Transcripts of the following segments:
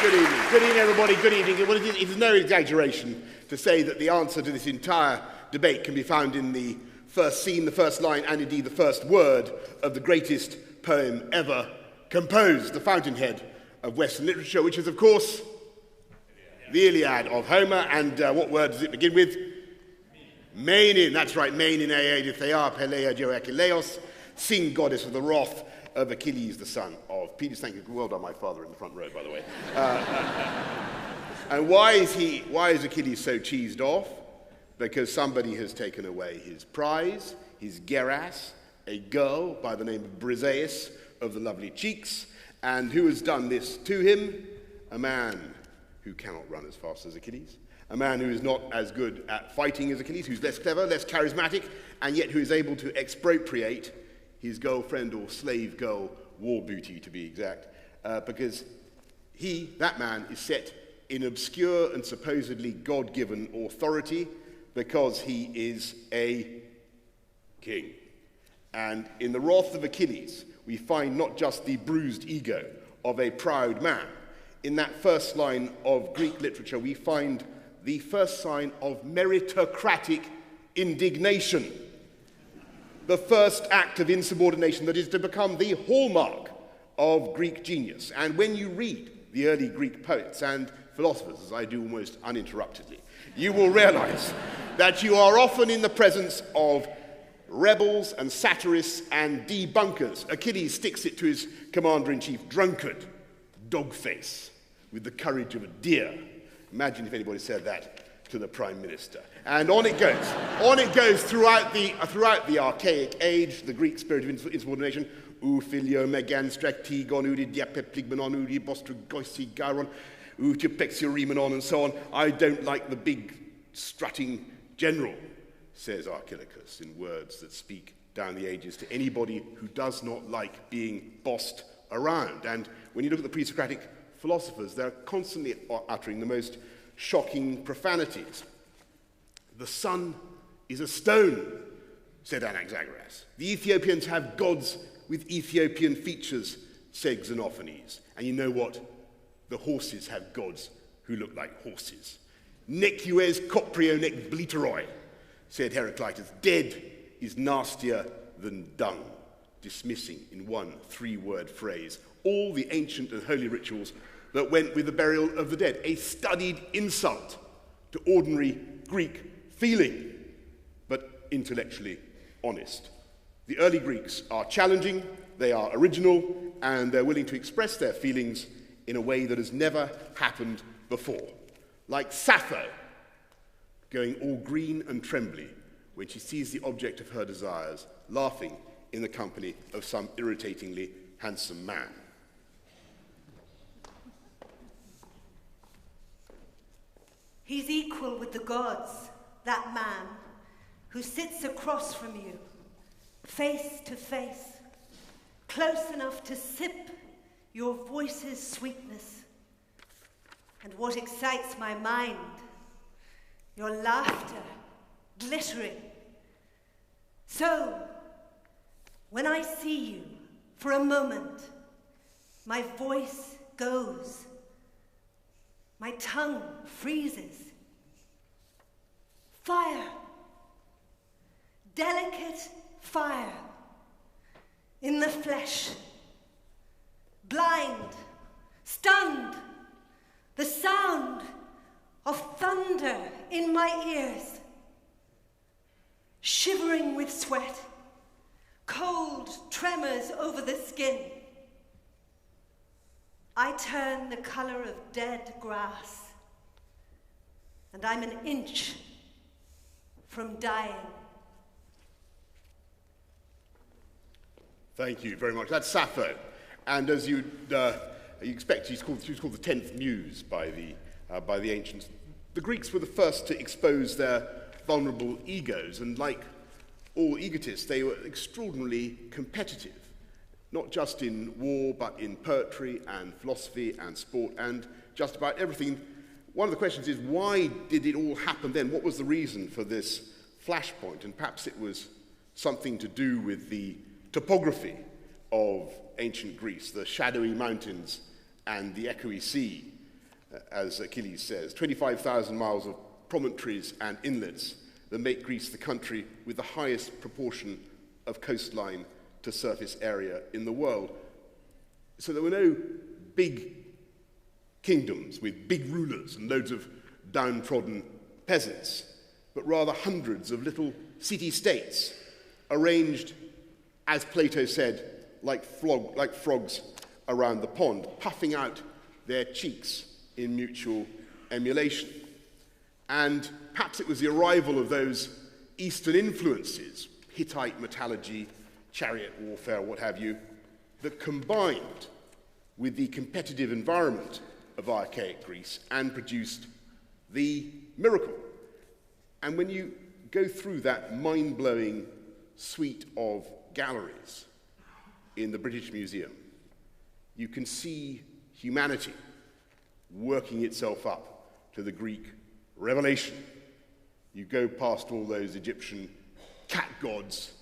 Good evening, everybody. Good evening. Well, it is no exaggeration to say that the answer to this entire debate can be found in the first scene, the first line, and indeed the first word of the greatest poem ever composed, the fountainhead of Western literature, which is, of course, the Iliad of Homer. And what word does it begin with? Menin. That's right, Menin Aedes Theia Pelea Joachilleos, sing goddess of the wrath of Achilles, the son of Peleus. Thank you. Well done, my father in the front row, by the way. And why is Achilles so cheesed off? Because somebody has taken away his prize, his geras, a girl by the name of Briseis of the lovely cheeks. And who has done this to him? A man who cannot run as fast as Achilles, a man who is not as good at fighting as Achilles, who's less clever, less charismatic, and yet who is able to expropriate his girlfriend or slave girl, war booty to be exact, because that man is set in obscure and supposedly God-given authority because he is a king. And in the wrath of Achilles, we find not just the bruised ego of a proud man. In that first line of Greek literature, we find the first sign of meritocratic indignation. The first act of insubordination that is to become the hallmark of Greek genius. And when you read the early Greek poets and philosophers, as I do almost uninterruptedly, you will realize that you are often in the presence of rebels and satirists and debunkers. Achilles sticks it to his commander-in-chief, drunkard, dog-face, with the courage of a deer. Imagine if anybody said that to the Prime Minister. And on it goes. On it goes throughout the archaic age, the Greek spirit of insubordination. Ou filio megan straktigon, udi diapepligmenon, udi bostrugoisi gyron, uti plexiorimenon, and so on. I don't like the big strutting general, says Archilochus, in words that speak down the ages to anybody who does not like being bossed around. And when you look at the pre-Socratic philosophers, they're constantly uttering the most shocking profanities. The sun is a stone, said Anaxagoras. The Ethiopians have gods with Ethiopian features, said Xenophanes. And you know what? The horses have gods who look like horses. Nec ues coprio nec bliteroi, said Heraclitus. Dead is nastier than dung, dismissing in one 3-word phrase all the ancient and holy rituals that went with the burial of the dead, a studied insult to ordinary Greek feeling, but intellectually honest. The early Greeks are challenging, they are original, and they're willing to express their feelings in a way that has never happened before. Like Sappho, going all green and trembly when she sees the object of her desires, laughing in the company of some irritatingly handsome man. He's equal with the gods, that man who sits across from you, face to face, close enough to sip your voice's sweetness. And what excites my mind, your laughter glittering. So, when I see you for a moment, my voice goes. My tongue freezes. Fire. Delicate fire. In the flesh. Blind. Stunned. The sound of thunder in my ears. Shivering with sweat. Cold tremors over the skin. I turn the color of dead grass, and I'm an inch from dying. Thank you very much. That's Sappho. And as you expect, she was called the 10th muse by the ancients. The Greeks were the first to expose their vulnerable egos, and like all egotists, they were extraordinarily competitive. Not just in war, but in poetry and philosophy and sport and just about everything. One of the questions is, why did it all happen then? What was the reason for this flashpoint? And perhaps it was something to do with the topography of ancient Greece, the shadowy mountains and the echoey sea, as Achilles says, 25,000 miles of promontories and inlets that make Greece the country with the highest proportion of coastline to surface area in the world. So there were no big kingdoms with big rulers and loads of downtrodden peasants, but rather hundreds of little city-states arranged, as Plato said, like frogs around the pond, puffing out their cheeks in mutual emulation. And perhaps it was the arrival of those Eastern influences, Hittite metallurgy, chariot warfare, what have you, that combined with the competitive environment of archaic Greece and produced the miracle. And when you go through that mind-blowing suite of galleries in the British Museum, you can see humanity working itself up to the Greek revelation. You go past all those Egyptian cat gods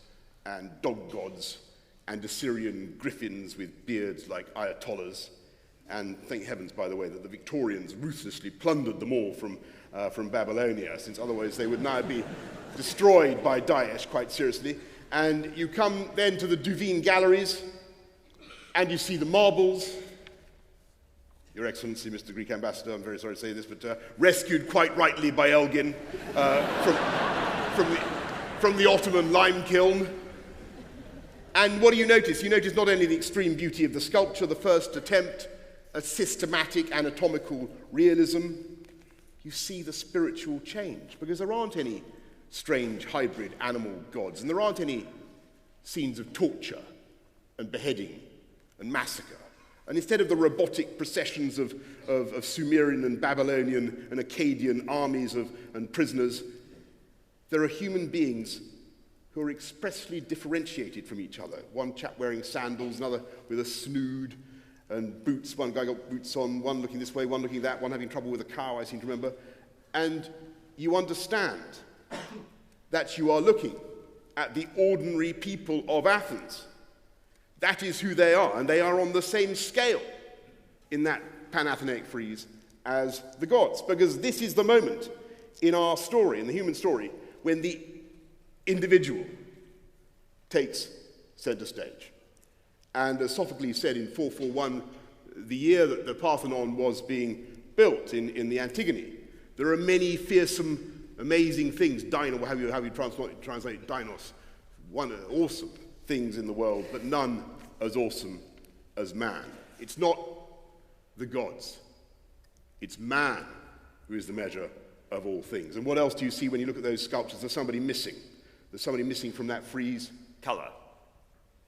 and dog gods and Assyrian griffins with beards like ayatollahs, and thank heavens, by the way, that the Victorians ruthlessly plundered them all from Babylonia, since otherwise they would now be destroyed by Daesh, quite seriously. And you come then to the Duveen galleries, and you see the marbles. Your Excellency, Mr. Greek Ambassador, I'm very sorry to say this, but rescued quite rightly by Elgin from the Ottoman lime kiln. And what do you notice? You notice not only the extreme beauty of the sculpture, the first attempt at systematic anatomical realism, you see the spiritual change, because there aren't any strange hybrid animal gods, and there aren't any scenes of torture and beheading and massacre. And instead of the robotic processions of Sumerian and Babylonian and Akkadian armies and prisoners, there are human beings who are expressly differentiated from each other. One chap wearing sandals, another with a snood and boots. One guy got boots on, one looking this way, one looking that, one having trouble with a cow, I seem to remember. And you understand that you are looking at the ordinary people of Athens. That is who they are, and they are on the same scale in that Panathenaic frieze as the gods, because this is the moment in our story, in the human story, when the individual takes center stage. And as Sophocles said in 441, the year that the Parthenon was being built in the Antigone, there are many fearsome, amazing things, how you translate dinos, awesome things in the world, but none as awesome as man. It's not the gods, it's man who is the measure of all things. And what else do you see when you look at those sculptures? There's somebody missing. There's somebody missing from that frieze. Colour.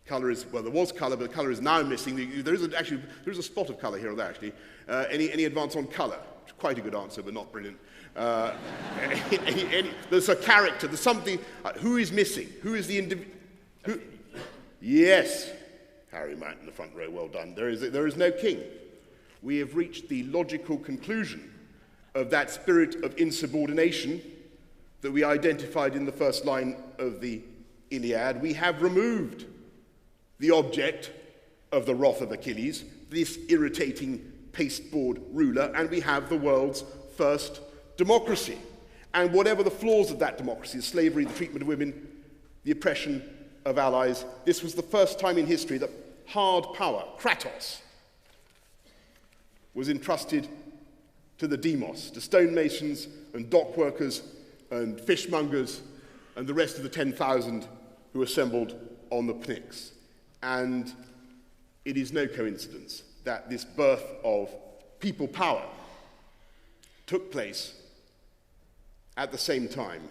Colour is, well, there was colour, but the colour is now missing. There is a spot of colour here or there, actually. Any advance on colour? Quite a good answer, but not brilliant. There's a character, there's something. Who is missing? Who is the individual? Yes. Harry Mount in the front row, well done. There is no king. We have reached the logical conclusion of that spirit of insubordination that we identified in the first line of the Iliad. We have removed the object of the wrath of Achilles, this irritating pasteboard ruler, and we have the world's first democracy. And whatever the flaws of that democracy, the slavery, the treatment of women, the oppression of allies, this was the first time in history that hard power, kratos, was entrusted to the demos, to stonemasons and dock workers and fishmongers and the rest of the 10,000 who assembled on the Pnyx. And it is no coincidence that this birth of people power took place at the same time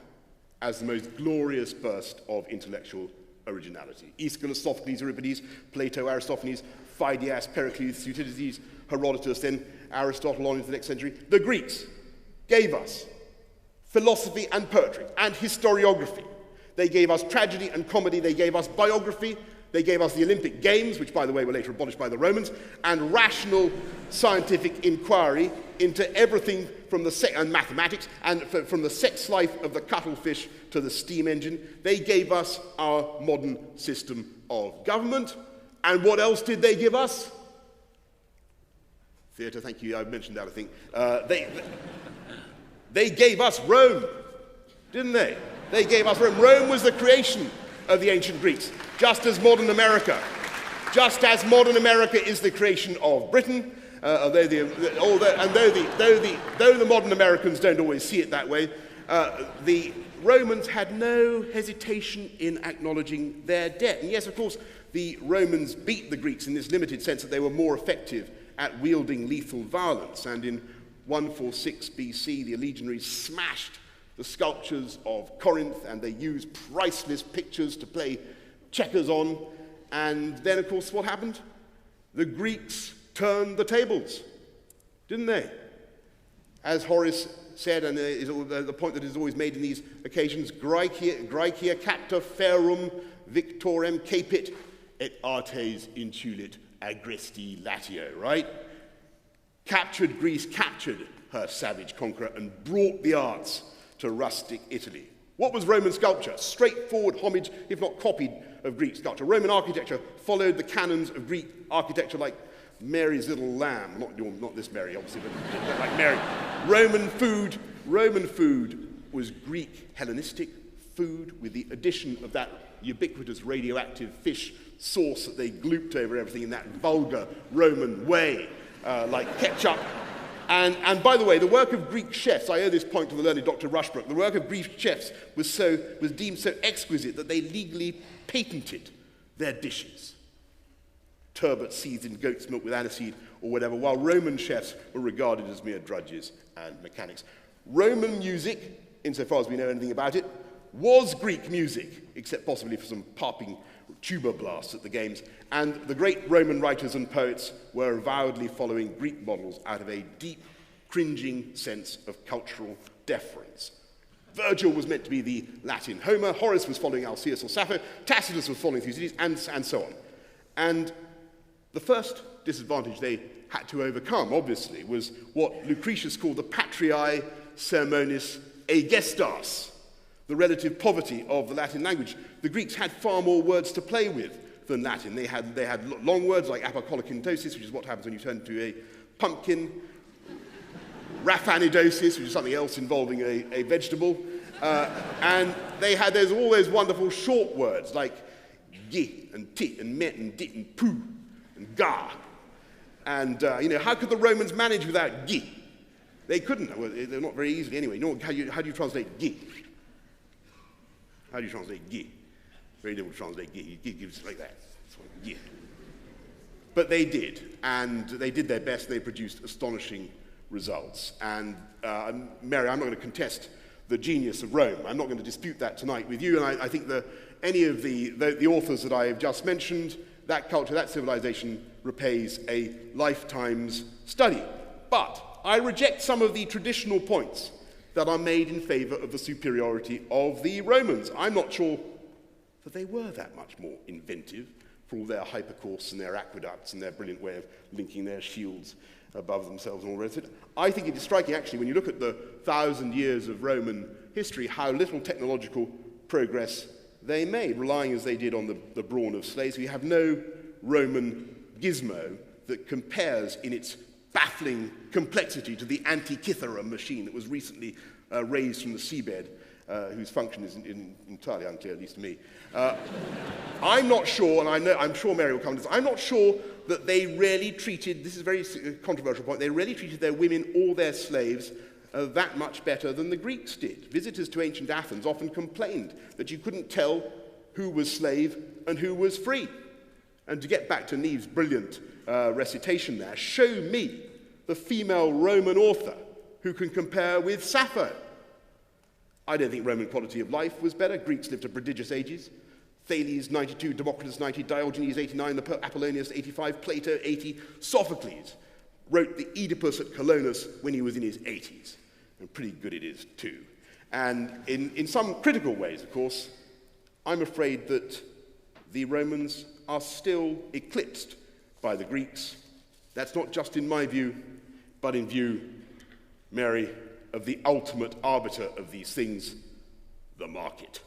as the most glorious burst of intellectual originality. Aeschylus, Sophocles, Euripides, Plato, Aristophanes, Phidias, Pericles, Thucydides, Herodotus, then Aristotle on into the next century. The Greeks gave us philosophy and poetry and historiography. They gave us tragedy and comedy. They gave us biography. They gave us the Olympic Games, which, by the way, were later abolished by the Romans, and rational scientific inquiry into everything from and mathematics, and from the sex life of the cuttlefish to the steam engine. They gave us our modern system of government, And what else did they give us? Theatre, thank you, I mentioned that, I think. They gave us Rome, didn't they? They gave us Rome. Rome was the creation of the ancient Greeks, just as modern America is the creation of Britain, though the modern Americans don't always see it that way, the Romans had no hesitation in acknowledging their debt. And yes, of course, the Romans beat the Greeks in this limited sense that they were more effective at wielding lethal violence. And in 146 BC, the legionaries smashed the sculptures of Corinth, and they used priceless pictures to play checkers on. And then, of course, what happened? The Greeks turned the tables, didn't they? As Horace said, and is the point that is always made in these occasions, Graecia capta ferum victorem capit et artes intulit agresti latio, right? Captured Greece, captured her savage conqueror, and brought the arts to rustic Italy. What was Roman sculpture? Straightforward homage, if not copied, of Greek sculpture. Roman architecture followed the canons of Greek architecture, like Mary's little lamb. Not this Mary, obviously, but like Mary. Roman food was Greek Hellenistic food with the addition of that ubiquitous radioactive fish sauce that they glooped over everything in that vulgar Roman way, like ketchup. And by the way, the work of Greek chefs, I owe this point to the learned Dr. Rushbrook, the work of Greek chefs was deemed so exquisite that they legally patented their dishes. Turbot seethed in goat's milk with aniseed or whatever, while Roman chefs were regarded as mere drudges and mechanics. Roman music, insofar as we know anything about it, was Greek music, except possibly for some popping tuba blasts at the games, and the great Roman writers and poets were avowedly following Greek models out of a deep, cringing sense of cultural deference. Virgil was meant to be the Latin Homer, Horace was following Alcaeus or Sappho, Tacitus was following Thucydides, and so on. And the first disadvantage they had to overcome, obviously, was what Lucretius called the patriae sermonis agestas, the relative poverty of the Latin language. The Greeks had far more words to play with than Latin. They had long words like apocolocyntosis, which is what happens when you turn into a pumpkin, raphanidosis, which is something else involving a vegetable, and there's all those wonderful short words like gi and tit and met and dit and poo and ga. And, how could the Romans manage without gi? They couldn't. Well, they're not very easily anyway. How do you translate gi? How do you translate gi? Very difficult to translate gi. Gi gives like that. Gi. But they did, and they did their best, and they produced astonishing results. And Mary, I'm not going to contest the genius of Rome. I'm not going to dispute that tonight with you, and I think that any of the authors that I have just mentioned, that culture, that civilization repays a lifetime's study. But I reject some of the traditional points that are made in favor of the superiority of the Romans. I'm not sure that they were that much more inventive for all their hypercourse and their aqueducts and their brilliant way of linking their shields above themselves and all the rest of it. I think it is striking, actually, when you look at the 1,000 years of Roman history, how little technological progress they made, relying as they did on the brawn of slaves. We have no Roman gizmo that compares in its baffling complexity to the Antikythera machine that was recently raised from the seabed, whose function is entirely unclear, at least to me. I'm not sure, and I'm sure Mary will come to this, I'm not sure that they really treated, this is a very controversial point, they really treated their women or their slaves that much better than the Greeks did. Visitors to ancient Athens often complained that you couldn't tell who was slave and who was free. And to get back to Neve's brilliant recitation there, show me the female Roman author who can compare with Sappho. I don't think Roman quality of life was better. Greeks lived at prodigious ages. Thales, 92, Democritus, 90, Diogenes, 89, the poet Apollonius, 85, Plato, 80, Sophocles wrote the Oedipus at Colonus when he was in his 80s. And pretty good it is, too. And in some critical ways, of course, I'm afraid that the Romans are still eclipsed by the Greeks. That's not just in my view, but in view, Mary, of the ultimate arbiter of these things, the market.